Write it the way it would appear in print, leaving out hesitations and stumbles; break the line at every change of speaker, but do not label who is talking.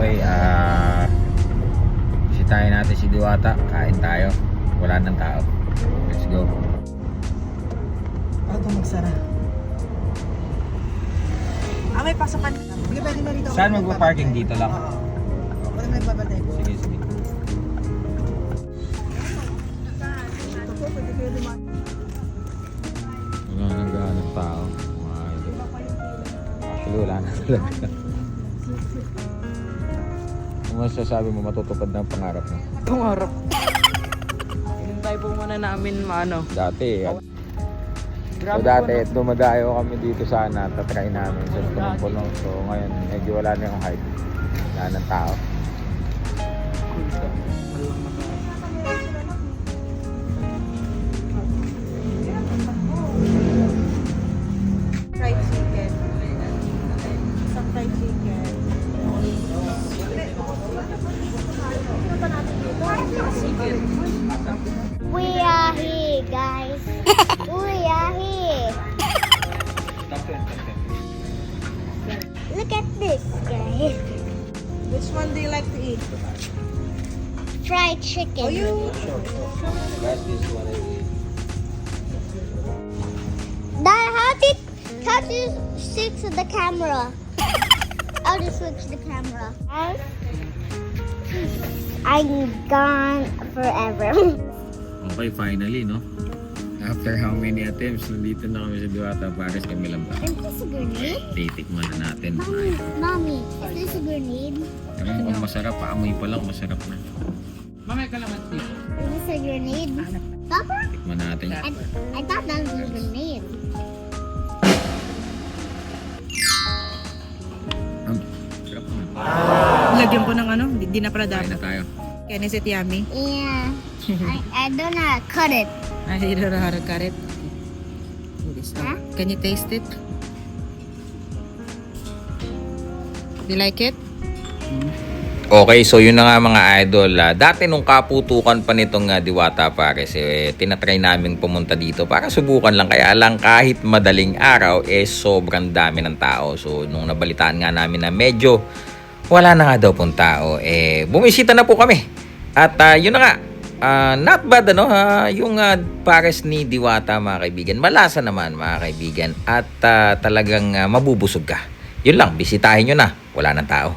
Okay, bisitahin natin si Diwata. Kain tayo. Wala nang tao. Let's go.
Ako magsara. May pasokan. Hindi pwede na rito.
Saan magpa-parking dito lang?
Oo. Pwede may babantay ko.
Sige, sige.
Ito po, pwede kayo dumaan.
Wala nang gahanap tao. Mga idol. Actually, wala na talaga. Ano masasabi mo, matutupad na ang pangarap mo?
Pangarap. Hinintay po muna namin maano.
Dati,
Grabe
so dati,
po,
dumadayo kami dito sana, tatry namin sa punong-punong. So ngayon, medyo wala na yung hype. Wala ng tao.
Fried chicken. Isang fried chicken.
We are here, guys. We are here. Look at this, guys.
Which one do you like to eat?
Fried chicken.
Oh, you?
That's this one I eat.
Dad, how do you switch the camera? How do you switch the camera? I'm gone forever.
Okay, finally, no? After how many attempts, nandito na kami sa Diwata Pares. Kami lang ba?
Is this a grenade?
Titikman na natin.
Mommy, is this a grenade?
Pero mukhang masarap. Paamoy pa lang, masarap na.
Is this a grenade? Papa?
Tikman natin.
I thought that was a grenade.
Sarap na.
Lagyan po ng ano, di na pala
Kain na
dapat.
tayo.
Can is it yummy?
Yeah. I don't know how to cut it.
I don't know how to cut it.
Huh?
Can you taste it? You like it?
Okay, so yun na nga mga idol. Dati nung kaputukan pa nitong Diwata Pares, tinatry namin pumunta dito para subukan lang. Kaya lang kahit madaling araw, sobrang dami ng tao. So nung nabalitaan nga namin na medyo wala na nga daw pong tao, bumisita na po kami. At yun na nga, not bad yung Pares ni Diwata mga kaibigan. Malasa naman mga kaibigan. At talagang mabubusog ka. Yun lang, bisitahin nyo na. Wala nang tao.